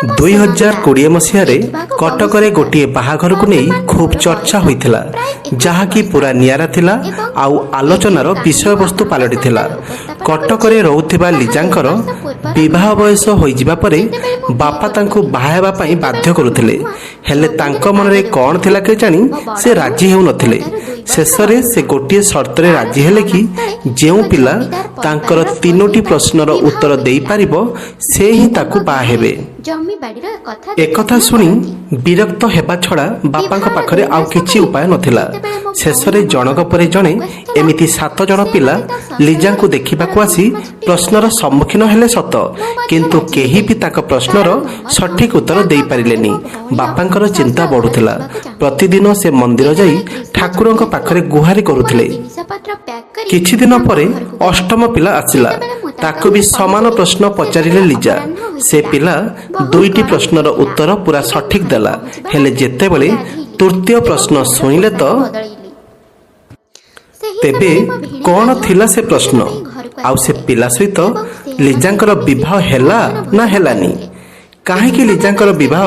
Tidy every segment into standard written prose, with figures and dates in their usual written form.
2020 ମସିହାରେ କଟକରେ ଗୋଟିଏ ବାହାଘରକୁ ନେଇ ଖୁବ୍ ଚର୍ଚ୍ଚା ହୋଇଥିଲା, ଯାହାକି ପୁରା ନିଆରା ଥିଲା ଆଉ ଆଲୋଚନାର ବିଷୟବସ୍ତୁ ପାଲଟିଥିଲା। କଟକରେ ରହୁଥିବା ଲିଜାଙ୍କର ବିବାହ ବୟସ ହୋଇଯିବା ପରେ ବାପା ତାଙ୍କୁ ବାହା ହେବା ପାଇଁ ବାଧ୍ୟ କରୁଥିଲେ, ହେଲେ ତାଙ୍କ ମନରେ କ'ଣ ଥିଲା କେଜାଣି ସେ ରାଜି ହେଉନଥିଲେ। ଶେଷରେ ସେ ଗୋଟିଏ ସର୍ତ୍ତରେ ରାଜି ହେଲେ କି ଯେଉଁ ପିଲା ତାଙ୍କର 3ଟି ପ୍ରଶ୍ନର ଉତ୍ତର ଦେଇପାରିବ ସେ ହିଁ ତାକୁ ବାହା ହେବେ। ଏକଥା ଶୁଣି ବିରକ୍ତ ହେବା ଛଡ଼ା ବାପାଙ୍କ ପାଖରେ ଆଉ କିଛି ଉପାୟ ନଥିଲା। ଶେଷରେ ଜଣକ ପରେ ଜଣେ ଏମିତି 7 ଜଣ ପିଲା ଲିଜାଙ୍କୁ ଦେଖିବାକୁ ଆସି ପ୍ରଶ୍ନର ସମ୍ମୁଖୀନ ହେଲେ ସତ, କିନ୍ତୁ କେହି ବି ତାଙ୍କ ପ୍ରଶ୍ନର ସଠିକ ଉତ୍ତର ଦେଇପାରିଲେନି। ବାପାଙ୍କର ଚିନ୍ତା ବଢ଼ୁଥିଲା। ପ୍ରତିଦିନ ସେ ମନ୍ଦିର ଯାଇ ଠାକୁରଙ୍କ ପାଖରେ ଗୁହାରି କରୁଥିଲେ। କିଛି ଦିନ ପରେ 8ମ ପିଲା ଆସିଲା। ତାକୁ ବି ସମାନ ପ୍ରଶ୍ନ ପଚାରିଲେ ଲିଜା। ସେ ପିଲା 2ଟି ପ୍ରଶ୍ନର ଉତ୍ତର ପୁରା ସଠିକ ଦେଲା, ହେଲେ ଯେତେବେଳେ ତୃତୀୟ ପ୍ରଶ୍ନ ଶୁଣିଲେ ତ ତେବେ କ'ଣ ଥିଲା ସେ ପ୍ରଶ୍ନ? ଆଉ ସେ ପିଲା ସହିତ ଲିଜାଙ୍କର ବିବାହ ହେଲା ନା ହେଲାନି? କାହିଁକି ଲିଜାଙ୍କର ବିବାହ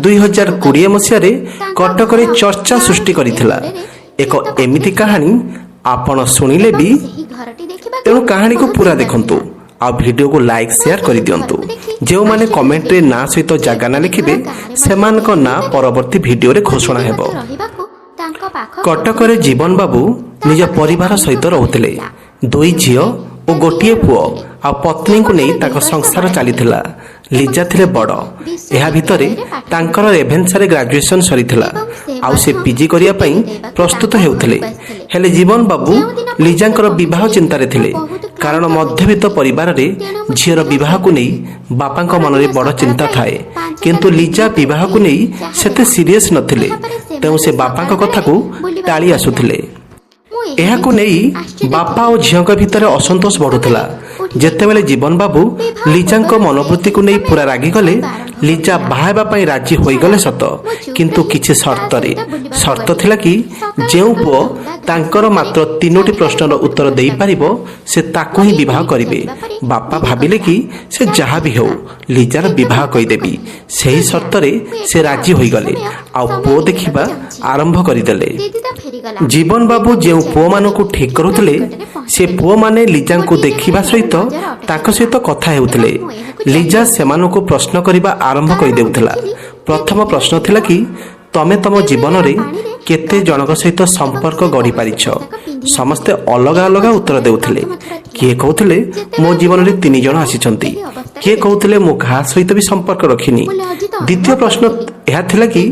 2020 ମସିହାରେ କଟକରେ ଚର୍ଚ୍ଚା ସୃଷ୍ଟି କରିଥିଲା? ଏକ ଏମିତି କାହାଣୀ ଆପଣ ଶୁଣିଲେ ବି, ତେଣୁ କାହାଣୀକୁ ପୁରା ଦେଖନ୍ତୁ ଆଉ ଭିଡ଼ିଓକୁ ଲାଇକ୍ ସେୟାର କରିଦିଅନ୍ତୁ। ଯେଉଁମାନେ କମେଣ୍ଟରେ ନାଁ ସହିତ ଜାଗା ନା ଲେଖିବେ ସେମାନଙ୍କ ନାଁ ପରବର୍ତ୍ତୀ ଭିଡ଼ିଓରେ ଘୋଷଣା ହେବ। କଟକରେ ଜୀବନ ବାବୁ ନିଜ ପରିବାର ସହିତ ରହୁଥିଲେ। 2 ଝିଅ ଓ ଗୋଟିଏ ପୁଅ ଆଉ ପତ୍ନୀଙ୍କୁ ନେଇ ତାଙ୍କ ସଂସାର ଚାଲିଥିଲା। ଲିଜା ଥିଲେ ବଡ଼। ଏହା ଭିତରେ ତାଙ୍କର ରେଭେନ୍ସାରେ ଗ୍ରାଜୁଏସନ୍ ସରିଥିଲା ଆଉ ସେ ପିଜି କରିବା ପାଇଁ ପ୍ରସ୍ତୁତ ହେଉଥିଲେ। ହେଲେ ଜୀବନ ବାବୁ ଲିଜାଙ୍କର ବିବାହ ଚିନ୍ତାରେ ଥିଲେ, କାରଣ ମଧ୍ୟବିତ୍ତ ପରିବାରରେ ଝିଅର ବିବାହକୁ ନେଇ ବାପାଙ୍କ ମନରେ ବଡ଼ ଚିନ୍ତା ଥାଏ। କିନ୍ତୁ ଲିଜା ବିବାହକୁ ନେଇ ସେତେ ସିରିୟସ୍ ନଥିଲେ, ତେଣୁ ସେ ବାପାଙ୍କ କଥାକୁ ଟାଳି ଆସୁଥିଲେ। ଏହାକୁ ନେଇ ବାପା ଓ ଝିଅଙ୍କ ଭିତରେ ଅସନ୍ତୋଷ ବଢ଼ୁଥିଲା। ଯେତେବେଳେ ଜୀବନ ବାବୁ ଲିଜାଙ୍କ ମନୋବୃତ୍ତିକୁ ନେଇ ପୁରା ରାଗିଗଲେ, ଲିଜା ବାହା ହେବା ପାଇଁ ରାଜି ହୋଇଗଲେ ସତ, କିନ୍ତୁ କିଛି ସର୍ତ୍ତରେ। ସର୍ତ୍ତ ଥିଲା କି ଯେଉଁ ପୁଅ ତାଙ୍କର ମାତ୍ର 3ଟି ପ୍ରଶ୍ନର ଉତ୍ତର ଦେଇପାରିବ ସେ ତାକୁ ହିଁ ବିବାହ କରିବେ। ବାପା ଭାବିଲେ କି ସେ ଯାହା ବି ହେଉ ଲିଜାର ବିବାହ କରିଦେବି। ସେହି ସର୍ତ୍ତରେ ସେ ରାଜି ହୋଇଗଲେ ଆଉ ପୁଅ ଦେଖିବା ଆରମ୍ଭ କରିଦେଲେ। ଜୀବନ ବାବୁ ଯେଉଁ ପୁଅମାନଙ୍କୁ ଠିକ୍ କରୁଥିଲେ, ସେ ପୁଅମାନେ ଲିଜାଙ୍କୁ ଦେଖିବା ସହିତ ତାଙ୍କ ସହିତ କଥା ହେଉଥିଲେ। ଲିଜା ସେମାନଙ୍କୁ ପ୍ରଶ୍ନ କରିବା ଆରମ୍ଭ କରିଦେଉଥିଲା। ପ୍ରଥମ ପ୍ରଶ୍ନ ଥିଲା କି ତମେ ତମ ଜୀବନରେ କେତେ ଜଣଙ୍କ ସହିତ ସମ୍ପର୍କ ଗଢ଼ି ପାରିଛ? ସମସ୍ତେ ଅଲଗା ଅଲଗା ଉତ୍ତର ଦେଉଥିଲେ। କିଏ କହୁଥିଲେ ମୋ ଜୀବନରେ 3 ଜଣ ଆସିଛନ୍ତି, କିଏ କହୁଥିଲେ ମୁଁ କାହା ସହିତ ବି ସମ୍ପର୍କ ରଖିନି। ଦ୍ୱିତୀୟ ପ୍ରଶ୍ନ ଏହା ଥିଲା କି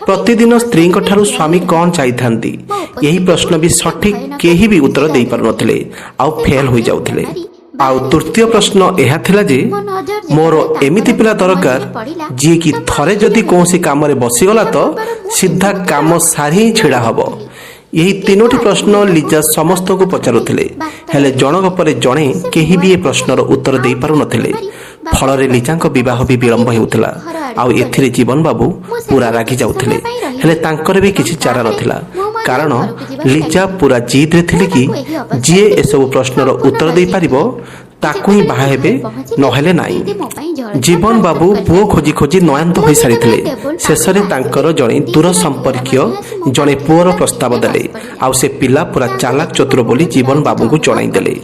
ପ୍ରତିଦିନ ସ୍ତ୍ରୀଙ୍କ ଠାରୁ ସ୍ୱାମୀ କ'ଣ ଚାହିଥାନ୍ତି? ଏହି ପ୍ରଶ୍ନ ବି ସଠିକ କେହି ବି ଉତ୍ତର ଦେଇପାରୁନଥିଲେ ଆଉ ଫେଲ୍ ହୋଇଯାଉଥିଲେ। ଆଉ ତୃତୀୟ ପ୍ରଶ୍ନ ଏହା ଥିଲା ଯେ ମୋର ଏମିତି ପିଲା ଦରକାର ଯିଏକି ଥରେ ଯଦି କୌଣସି କାମରେ ବସିଗଲା ତ ସିଧା କାମ ସାରି ହିଁ ଛିଡ଼ା ହେବ। ଏହି 3ଟି ପ୍ରଶ୍ନ ଲିଜା ସମସ୍ତଙ୍କୁ ପଚାରୁଥିଲେ, ହେଲେ ଜଣକ ପରେ ଜଣେ କେହି ବି ଏ ପ୍ରଶ୍ନର ଉତ୍ତର ଦେଇପାରୁନଥିଲେ। ଫଳରେ ଲିଜାଙ୍କ ବିବାହ ବି ବିଳମ୍ବ ହେଉଥିଲା ଆଉ ଏଥିରେ ଜୀବନ ବାବୁ ପୁରା ରାଗି ଯାଉଥିଲେ। ହେଲେ ତାଙ୍କର ବି କିଛି ଚାରା ନଥିଲା, କାରଣ ଲିଜା ପୁରା ଜିଦ୍ରେ ଥିଲେ କି ଯିଏ ଏସବୁ ପ୍ରଶ୍ନର ଉତ୍ତର ଦେଇପାରିବ ତାକୁ ହିଁ ବାହା ହେବେ, ନହେଲେ ନାହିଁ। ଜୀବନ ବାବୁ ପୁଅ ଖୋଜି ଖୋଜି ନୟାନ୍ତ ହୋଇସାରିଥିଲେ। ଶେଷରେ ତାଙ୍କର ଜଣେ ଦୂର ସମ୍ପର୍କୀୟ ଜଣେ ପୁଅର ପ୍ରସ୍ତାବ ଦେଲେ ଆଉ ସେ ପିଲା ପୁରା ଚାଲାକ ଚତୁର ବୋଲି ଜୀବନ ବାବୁଙ୍କୁ ଜଣାଇଦେଲେ।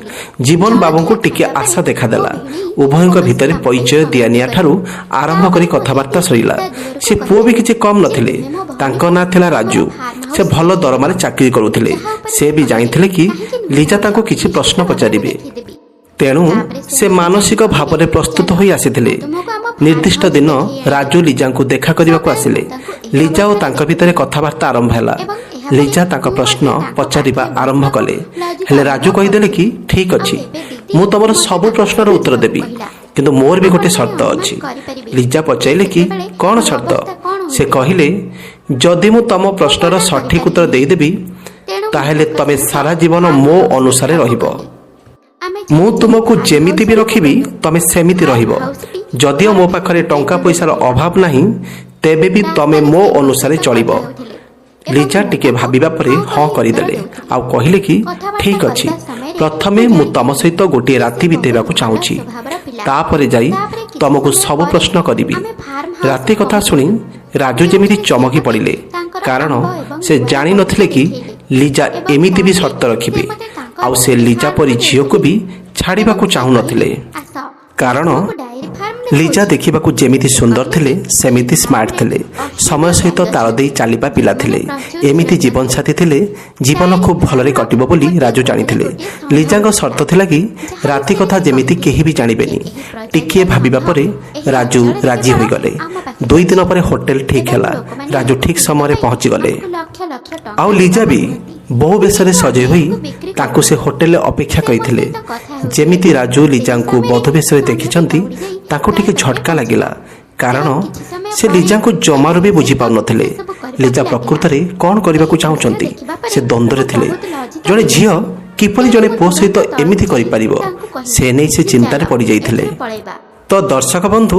ଜୀବନ ବାବୁଙ୍କୁ ଟିକେ ଆଶା ଦେଖାଦେଲା। ଉଭୟଙ୍କ ଭିତରେ ପରିଚୟ ଦିଆନିଆ ଠାରୁ ଆରମ୍ଭ କରି କଥାବାର୍ତ୍ତା ସରିଲା। ସେ ପୁଅ ବି କିଛି କମ୍ ନଥିଲେ। ତାଙ୍କ ନାଁ ଥିଲା ରାଜୁ। ସେ ଭଲ ଦରମାରେ ଚାକିରି କରୁଥିଲେ। ସେ ବି ଜାଣିଥିଲେ କି ଲିଜା ତାଙ୍କୁ କିଛି ପ୍ରଶ୍ନ ପଚାରିବେ, ତେଣୁ ସେ ମାନସିକ ଭାବରେ ପ୍ରସ୍ତୁତ ହୋଇ ଆସିଥିଲେ। ନିର୍ଦ୍ଦିଷ୍ଟ ଦିନ ରାଜୁ ଲିଜାଙ୍କୁ ଦେଖା କରିବାକୁ ଆସିଲେ। ଲିଜା ଓ ତାଙ୍କ ଭିତରେ କଥାବାର୍ତ୍ତା ଆରମ୍ଭ ହେଲା। ଲିଜା ତାଙ୍କ ପ୍ରଶ୍ନ ପଚାରିବା ଆରମ୍ଭ କଲେ, ହେଲେ ରାଜୁ କହିଦେଲେ କି ଠିକ୍ ଅଛି, ମୁଁ ତମର ସବୁ ପ୍ରଶ୍ନର ଉତ୍ତର ଦେବି, କିନ୍ତୁ ମୋର ବି ଗୋଟେ ସର୍ତ୍ତ ଅଛି। ଲିଜା ପଚାରିଲେ କି କ'ଣ ସର୍ତ୍ତ? ସେ କହିଲେ ଯଦି ମୁଁ ତମ ପ୍ରଶ୍ନର ସଠିକ ଉତ୍ତର ଦେଇଦେବି ତାହେଲେ ତମେ ସାରା ଜୀବନ ମୋ ଅନୁସାରେ ରହିବ। ମୁଁ ତୁମକୁ ଯେମିତି ବି ରଖିବି ତମେ ସେମିତି ରହିବ। ଯଦିଓ ମୋ ପାଖରେ ଟଙ୍କା ପଇସାର ଅଭାବ ନାହିଁ, ତେବେ ବି ତମେ ମୋ ଅନୁସାରେ ଚଳିବ। ଲିଜା ଟିକେ ଭାବିବା ପରେ ହଁ କରିଦେଲେ ଆଉ କହିଲେ କି ଠିକ୍ ଅଛି, ପ୍ରଥମେ ମୁଁ ତମ ସହିତ ଗୋଟିଏ ରାତି ବିତେଇବାକୁ ଚାହୁଁଛି, ତାପରେ ଯାଇ ତମକୁ ସବୁ ପ୍ରଶ୍ନ କରିବି। ରାତି କଥା ଶୁଣି ରାଜୁ ଯେମିତି ଚମକି ପଡ଼ିଲେ, କାରଣ ସେ ଜାଣିନଥିଲେ କି ଲିଜା ଏମିତି ବି ସର୍ତ୍ତ ରଖିବେ। ଆଉ ସେ ଲିଜା ପରି ଝିଅକୁ ବି ଛାଡ଼ିବାକୁ ଚାହୁଁନଥିଲେ। କାରଣ ଲିଜା ଦେଖିବାକୁ ଯେମିତି ସୁନ୍ଦର ଥିଲେ ସେମିତି ସ୍ମାର୍ଟ ଥିଲେ, ସମୟ ସହିତ ତାଳ ଦେଇ ଚାଲିବା ପିଲା ଥିଲେ। ଏମିତି ଜୀବନସାଥୀ ଥିଲେ ଜୀବନ ଖୁବ୍ ଭଲରେ କଟିବ ବୋଲି ରାଜୁ ଜାଣିଥିଲେ। ଲିଜାଙ୍କ ସର୍ତ୍ତ ଥିଲା କି ରାତି କଥା ଯେମିତି କେହି ବି ଜାଣିବେନି। ଟିକିଏ ଭାବିବା ପରେ ରାଜୁ ରାଜି ହୋଇଗଲେ। 2 ଦିନ ପରେ ହୋଟେଲ ଠିକ୍ ହେଲା। ରାଜୁ ଠିକ୍ ସମୟରେ ପହଞ୍ଚିଗଲେ। ଆଉ ଲିଜା ବି ବହୁ ବେଶରେ ସଜେଇ ହୋଇ ତାଙ୍କୁ ସେ ହୋଟେଲରେ ଅପେକ୍ଷା କରିଥିଲେ। ଯେମିତି ରାଜୁ ଲିଜାଙ୍କୁ ବଧ ବେଶରେ ଦେଖିଛନ୍ତି ତାଙ୍କୁ ଟିକେ ଝଟକା ଲାଗିଲା, କାରଣ ସେ ଲିଜାଙ୍କୁ ଜମାରୁ ବି ବୁଝିପାରୁନଥିଲେ। ଲିଜା ପ୍ରକୃତରେ କ'ଣ କରିବାକୁ ଚାହୁଁଛନ୍ତି ସେ ଦ୍ୱନ୍ଦ୍ୱରେ ଥିଲେ। ଜଣେ ଝିଅ କିପରି ଜଣେ ପୁଅ ସହିତ ଏମିତି କରିପାରିବ ସେ ନେଇ ସେ ଚିନ୍ତାରେ ପଡ଼ିଯାଇଥିଲେ। ତ ଦର୍ଶକ ବନ୍ଧୁ,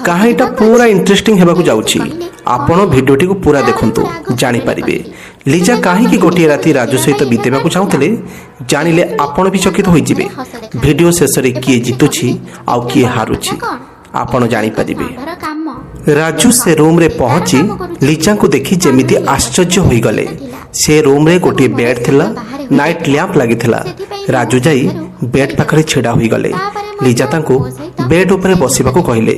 କାହାଣୀଟା ପୁରା ଇଣ୍ଟରେଷ୍ଟିଂ ହେବାକୁ ଯାଉଛି। ଆପଣ ଭିଡ଼ିଓଟିକୁ ପୁରା ଦେଖନ୍ତୁ, ଜାଣିପାରିବେ ଲିଜା କାହିଁକି ଗୋଟିଏ ରାତି ରାଜୁ ସହିତ ବିତେଇବାକୁ ଚାହୁଁଥିଲେ। ଜାଣିଲେ ଆପଣ ବି ଚକିତ ହୋଇଯିବେ। ଭିଡ଼ିଓ ଶେଷରେ କିଏ ଜିତୁଛି ଆଉ କିଏ ହାରୁଛି ଆପଣ ଜାଣିପାରିବେ। ରାଜୁ ସେ ରୁମ୍ରେ ପହଞ୍ଚି ଲିଜାଙ୍କୁ ଦେଖି ଯେମିତି ଆଶ୍ଚର୍ଯ୍ୟ ହୋଇଗଲେ। ସେ ରୁମ୍ରେ ଗୋଟିଏ ବେଡ୍ ଥିଲା, ନାଇଟ୍ ଲ୍ୟାମ୍ପ ଲାଗିଥିଲା। ରାଜୁ ଯାଇ ବେଡ୍ ପାଖରେ ଛିଡ଼ା ହୋଇଗଲେ। ଲିଜା ତାଙ୍କୁ ବେଡ୍ ଉପରେ ବସିବାକୁ କହିଲେ।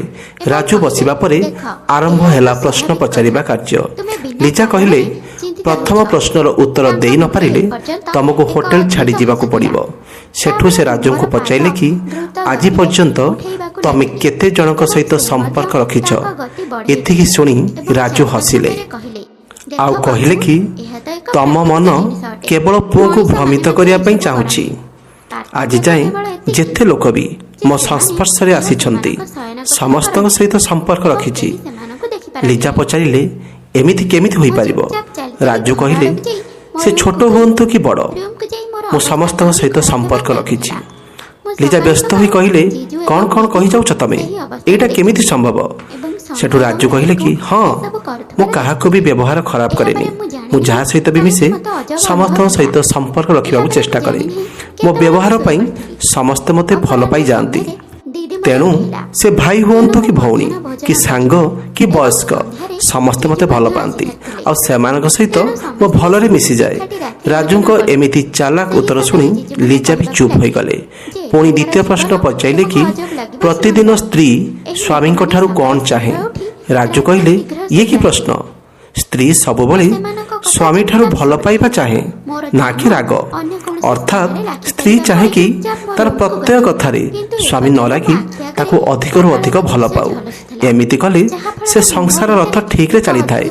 ରାଜୁ ବସିବା ପରେ ଆରମ୍ଭ ହେଲା ପ୍ରଶ୍ନ ପଚାରିବା କାର୍ଯ୍ୟ। ଲିଜା କହିଲେ, ପ୍ରଥମ ପ୍ରଶ୍ନର ଉତ୍ତର ଦେଇ ନ ପାରିଲେ ତମକୁ ହୋଟେଲ ଛାଡ଼ି ଯିବାକୁ ପଡ଼ିବ। ସେଠୁ ସେ ରାଜୁଙ୍କୁ ପଚାରିଲେ କି ଆଜି ପର୍ଯ୍ୟନ୍ତ ତମେ କେତେ ଜଣଙ୍କ ସହିତ ସମ୍ପର୍କ ରଖିଛ। ଏତିକି ଶୁଣି ରାଜୁ ହସିଲେ ଆଉ କହିଲେ କି ତମ ମନ କେବଳ ପୁଅକୁ ଭ୍ରମିତ କରିବା ପାଇଁ ଚାହୁଁଛି। ଆଜି ଯାଏଁ ଯେତେ ଲୋକ ବି ମୋ ସଂସ୍ପର୍ଶରେ ଆସିଛନ୍ତି ସମସ୍ତଙ୍କ ସହିତ ସମ୍ପର୍କ ରଖିଛି। ଲିଜା ପଚାରିଲେ, ଏମିତି କେମିତି ହୋଇପାରିବ? ରାଜୁ କହିଲେ, ସେ ଛୋଟ ହୁଅନ୍ତୁ କି ବଡ଼, ମୁଁ ସମସ୍ତଙ୍କ ସହିତ ସମ୍ପର୍କ ରଖିଛି। ଲିଜା ବ୍ୟସ୍ତ ହୋଇ କହିଲେ, କ'ଣ କ'ଣ କହିଯାଉଛ ତମେ? ଏଇଟା କେମିତି ସମ୍ଭବ? ସେଠୁ ରାଜୁ କହିଲେ କି ହଁ, ମୁଁ କାହାକୁ ବି ବ୍ୟବହାର ଖରାପ କରେନି। ମୁଁ ଯାହା ସହିତ ବି ମିଶେ ସମସ୍ତଙ୍କ ସହିତ ସମ୍ପର୍କ ରଖିବାକୁ ଚେଷ୍ଟା କରେ। ମୋ ବ୍ୟବହାର ପାଇଁ ସମସ୍ତେ ମୋତେ ଭଲ ପାଇ ଯାଆନ୍ତି। ତେଣୁ ସେ ଭାଇ ହୁଅନ୍ତୁ କି ଭଉଣୀ କି ସାଙ୍ଗ କି ବୟସ୍କ, ସମସ୍ତେ ମୋତେ ଭଲ ପାଆନ୍ତି ଆଉ ସେମାନଙ୍କ ସହିତ ମୁଁ ଭଲରେ ମିଶିଯାଏ। ରାଜୁଙ୍କ ଏମିତି ଚାଲାକ ଉତ୍ତର ଶୁଣି ଲିଜା ବି ଚୁପ୍ ହୋଇଗଲେ। ପୁଣି ଦ୍ୱିତୀୟ ପ୍ରଶ୍ନ ପଚାରିଲେ କି ପ୍ରତିଦିନ ସ୍ତ୍ରୀ ସ୍ୱାମୀଙ୍କ ଠାରୁ କ'ଣ ଚାହେଁ? ରାଜୁ କହିଲେ, ଇଏ କି ପ୍ରଶ୍ନ? ସ୍ତ୍ରୀ ସବୁବେଳେ ସ୍ୱାମୀ ଠାରୁ ଭଲ ପାଇବା ଚାହେଁ, ନା କି ରାଗ। ଅର୍ଥାତ୍ ସ୍ତ୍ରୀ ଚାହେଁ କି ତାର ପ୍ରତ୍ୟେକ କଥାରେ ସ୍ୱାମୀ ନ ଲାଗି ତାକୁ ଅଧିକରୁ ଅଧିକ ଭଲ ପାଉ। ଏମିତି କଲେ ସେ ସଂସାର ରଥ ଠିକରେ ଚାଲିଥାଏ।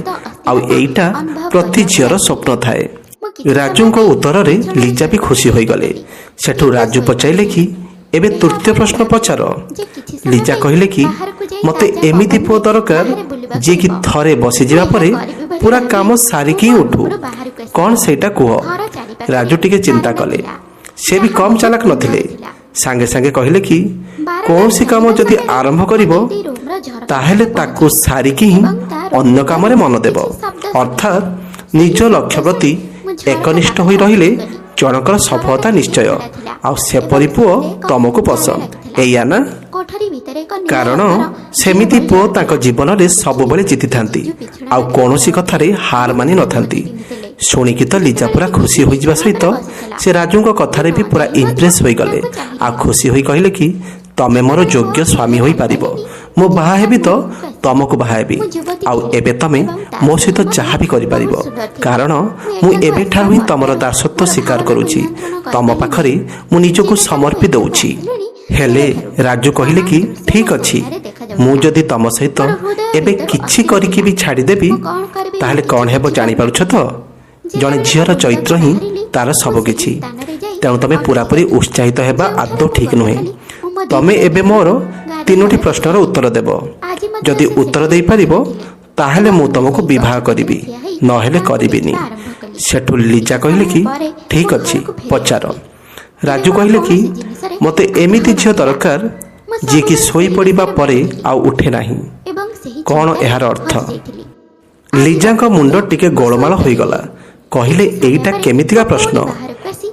ଆଉ ଏଇଟା ପ୍ରତି ଝିଅର ସ୍ୱପ୍ନ ଥାଏ। ରାଜୁଙ୍କ ଉତ୍ତରରେ ଲିଜା ବି ଖୁସି ହୋଇଗଲେ। ସେଠୁ ରାଜୁ ପଚାରିଲେ କି ଏବେ ତୃତୀୟ ପ୍ରଶ୍ନ ପଚାର। ଲିଜା କହିଲେ କି ମୋତେ ଏମିତି ପୁଅ ଦରକାର ଯିଏକି ଥରେ ବସିଯିବା ପରେ ପୁରା କାମ ସାରିକି ହିଁ ଉଠୁ। କ'ଣ ସେଇଟା କୁହ? ରାଜୁ ଟିକେ ଚିନ୍ତା କଲେ। ସେ ବି କମ୍ ଚାଲାକ ନଥିଲେ। ସାଙ୍ଗେ ସାଙ୍ଗେ କହିଲେ କି କୌଣସି କାମ ଯଦି ଆରମ୍ଭ କରିବ ତାହେଲେ ତାକୁ ସାରିକି ହିଁ ଅନ୍ୟ କାମରେ ମନ ଦେବ। ଅର୍ଥାତ୍ ନିଜ ଲକ୍ଷ୍ୟ ପ୍ରତି ଏକନିଷ୍ଠ ହୋଇ ରହିଲେ ଜଣଙ୍କର ସଫଳତା ନିଶ୍ଚୟ। ଆଉ ସେପରି ପୁଅ ତମକୁ ପସନ୍ଦ, ଏଇଆ ନା? କାରଣ ସେମିତି ପୁଅ ତାଙ୍କ ଜୀବନରେ ସବୁବେଳେ ଜିତିଥାନ୍ତି ଆଉ କୌଣସି କଥାରେ ହାର ମାନି ନଥାନ୍ତି। ଶୁଣିକି ତ ଲିଜା ପୁରା ଖୁସି ହୋଇଯିବା ସହିତ ସେ ରାଜୁଙ୍କ କଥାରେ ବି ପୁରା ଇମ୍ପ୍ରେସ୍ ହୋଇଗଲେ। ଆଉ ଖୁସି ହୋଇ କହିଲେ କି ତମେ ମୋର ଯୋଗ୍ୟ ସ୍ୱାମୀ ହୋଇପାରିବ। ମୁଁ ବାହା ହେବି ତ ତମକୁ ବାହା ହେବି। ଆଉ ଏବେ ତମେ ମୋ ସହିତ ଯାହା ବି କରିପାରିବ, କାରଣ ମୁଁ ଏବେଠାରୁ ହିଁ ତମର ଦାସତ୍ୱ ସ୍ୱୀକାର କରୁଛି। ତମ ପାଖରେ ମୁଁ ନିଜକୁ ସମର୍ପି ଦେଉଛି। ହେଲେ ରାଜୁ କହିଲେ କି ଠିକ୍ ଅଛି, ମୁଁ ଯଦି ତମ ସହିତ ଏବେ କିଛି କରିକି ବି ଛାଡ଼ିଦେବି ତାହେଲେ କ'ଣ ହେବ ଜାଣିପାରୁଛ ତ? ଜଣେ ଝିଅର ଚରିତ୍ର ହିଁ ତାର ସବୁକିଛି। ତେଣୁ ତମେ ପୁରାପୁରି ଉତ୍ସାହିତ ହେବା ଆଦୌ ଠିକ୍ ନୁହେଁ। ତମେ ଏବେ ମୋର 3ଟି ପ୍ରଶ୍ନର ଉତ୍ତର ଦେବ। ଯଦି ଉତ୍ତର ଦେଇପାରିବ ତାହେଲେ ମୁଁ ତମକୁ ବିବାହ କରିବି, ନହେଲେ କରିବିନି। ସେଠୁ ଲିଜା କହିଲେ କି ଠିକ୍ ଅଛି, ପଚାର। ରାଜୁ କହିଲେ କି ମୋତେ ଏମିତି ଝିଅ ଦରକାର ଯିଏକି ଶୋଇପଡ଼ିବା ପରେ ଆଉ ଉଠେ ନାହିଁ। କ'ଣ ଏହାର ଅର୍ଥ? ଲିଜାଙ୍କ ମୁଣ୍ଡ ଟିକେ ଗୋଳମାଳ ହୋଇଗଲା। କହିଲେ ଏଇଟା କେମିତିକା ପ୍ରଶ୍ନ?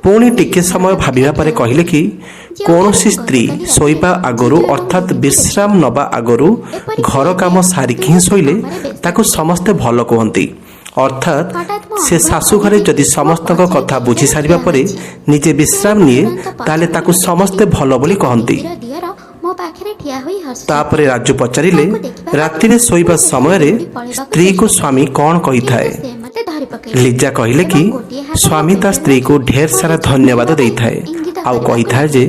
ପୁଣି ଟିକେ ସମୟ ଭାବିବା ପରେ କହିଲେ କି କୌଣସି ସ୍ତ୍ରୀ ଶୋଇବା ଆଗରୁ ଅର୍ଥାତ୍ ବିଶ୍ରାମ ନେବା ଆଗରୁ ଘର କାମ ସାରିକି ହିଁ ଶୋଇଲେ ତାକୁ ସମସ୍ତେ ଭଲ କୁହନ୍ତି। ଅର୍ଥାତ୍ ସେ ଶାଶୁ ଘରେ ଯଦି ସମସ୍ତଙ୍କ କଥା ବୁଝି ସାରିବା ପରେ ନିଜେ ବିଶ୍ରାମ ନିଏ ତାହେଲେ ତାକୁ ସମସ୍ତେ ଭଲ ବୋଲି କହନ୍ତି। ତାପରେ ରାଜୁ ପଚାରିଲେ ରାତିରେ ଶୋଇବା ସମୟରେ ସ୍ତ୍ରୀକୁ ସ୍ୱାମୀ କ'ଣ କହିଥାଏ? ଲିଜା କହିଲେ କି ସ୍ୱାମୀ ତା ସ୍ତ୍ରୀକୁ ଢେର ସାରା ଧନ୍ୟବାଦ ଦେଇଥାଏ ଆଉ କହିଥାଏ ଯେ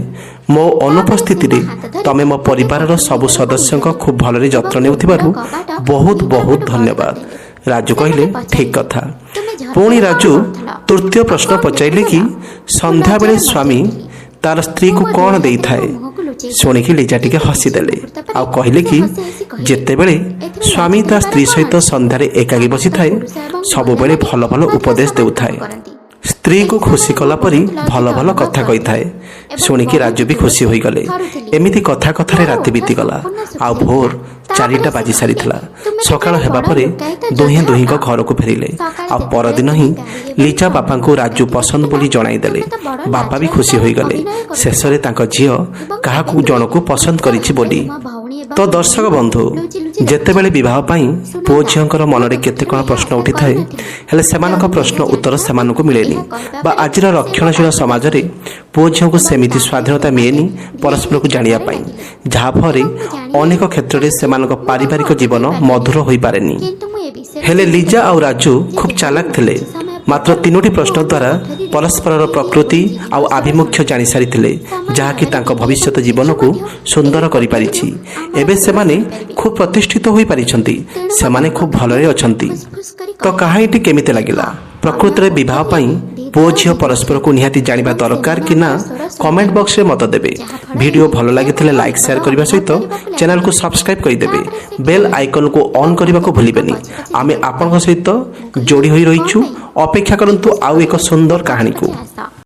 ମୋ ଅନୁପସ୍ଥିତିରେ ତମେ ମୋ ପରିବାରର ସବୁ ସଦସ୍ୟଙ୍କ ଖୁବ୍ ଭଲରେ ଯତ୍ନ ନେଉଥିବାରୁ ବହୁତ ବହୁତ ଧନ୍ୟବାଦ। ରାଜୁ କହିଲେ ଠିକ୍ କଥା। ପୁଣି ରାଜୁ ତୃତୀୟ ପ୍ରଶ୍ନ ପଚାରିଲେ କି ସନ୍ଧ୍ୟାବେଳେ ସ୍ୱାମୀ ତାର ସ୍ତ୍ରୀକୁ କ'ଣ ଦେଇଥାଏ? ଶୁଣିକି ଲିଜା ଟିକେ ହସିଦେଲେ ଆଉ କହିଲେ କି ଯେତେବେଳେ ସ୍ୱାମୀ ତା ସ୍ତ୍ରୀ ସହିତ ସନ୍ଧ୍ୟାରେ ଏକାକୀ ବସିଥାଏ ସବୁବେଳେ ଭଲ ଭଲ ଉପଦେଶ ଦେଉଥାଏ, ସ୍ତ୍ରୀକୁ ଖୁସି କଲା ପରି ଭଲ ଭଲ କଥା କହିଥାଏ। ଶୁଣିକି ରାଜୁ ବି ଖୁସି ହୋଇଗଲେ। ଏମିତି କଥା କଥାରେ ରାତି ବିତିଗଲା ଆଉ ଭୋର 4ଟା ବାଜି ସାରିଥିଲା। ସକାଳ ହେବା ପରେ ଦୁହେଁ ଦୁହିଁଙ୍କ ଘରକୁ ଫେରିଲେ ଆଉ ପରଦିନ ହିଁ ଲିଜା ବାପାଙ୍କୁ ରାଜୁ ପସନ୍ଦ ବୋଲି ଜଣାଇଦେଲେ। ବାପା ବି ଖୁସି ହୋଇଗଲେ ଶେଷରେ ତାଙ୍କ ଝିଅ କାହାକୁ ଜଣକୁ ପସନ୍ଦ କରିଛି ବୋଲି। ତ ଦର୍ଶକ ବନ୍ଧୁ, ଯେତେବେଳେ ବିବାହ ପାଇଁ ପୁଅ ଝିଅଙ୍କର ମନରେ କେତେ କ'ଣ ପ୍ରଶ୍ନ ଉଠିଥାଏ, ହେଲେ ସେମାନଙ୍କ ପ୍ରଶ୍ନ ଉତ୍ତର ସେମାନଙ୍କୁ ମିଳେନି ବା ଆଜିର ରକ୍ଷଣଶୀଳ ସମାଜରେ ପୁଅ ଝିଅଙ୍କୁ ସେମିତି ସ୍ୱାଧୀନତା ମିଳେନି ପରସ୍ପରକୁ ଜାଣିବା ପାଇଁ, ଯାହାଫଳରେ ଅନେକ କ୍ଷେତ୍ରରେ ସେମାନଙ୍କ ପାରିବାରିକ ଜୀବନ ମଧୁର ହୋଇପାରେନି। ହେଲେ ଲିଜା ଆଉ ରାଜୁ ଖୁବ୍ ଚାଲାକ ଥିଲେ। ମାତ୍ର 3ଟି ପ୍ରଶ୍ନ ଦ୍ୱାରା ପରସ୍ପରର ପ୍ରକୃତି ଆଉ ଆଭିମୁଖ୍ୟ ଜାଣିସାରିଥିଲେ, ଯାହାକି ତାଙ୍କ ଭବିଷ୍ୟତ ଜୀବନକୁ ସୁନ୍ଦର କରିପାରିଛି। ଏବେ ସେମାନେ ଖୁବ୍ ପ୍ରତିଷ୍ଠିତ ହୋଇପାରିଛନ୍ତି, ସେମାନେ ଖୁବ୍ ଭଲରେ ଅଛନ୍ତି। ତ କାହାଣୀଟି କେମିତି ଲାଗିଲା? ପ୍ରକୃତରେ ବିବାହ ପାଇଁ ପୁଅ ଝିଅ ପରସ୍ପରକୁ ନିହାତି ଜାଣିବା ଦରକାର କି ନା କମେଣ୍ଟ ବକ୍ସରେ ମତ ଦେବେ। ଭିଡ଼ିଓ ଭଲ ଲାଗିଥିଲେ ଲାଇକ୍ ସେୟାର କରିବା ସହିତ ଚ୍ୟାନେଲକୁ ସବସ୍କ୍ରାଇବ୍ କରିଦେବେ। ବେଲ୍ ଆଇକନକୁ ଅନ୍ କରିବାକୁ ଭୁଲିବେନି। ଆମେ ଆପଣଙ୍କ ସହିତ ଯୋଡ଼ି ହୋଇ ରହିଛୁ। ଅପେକ୍ଷା କରନ୍ତୁ ଆଉ ଏକ ସୁନ୍ଦର କାହାଣୀକୁ।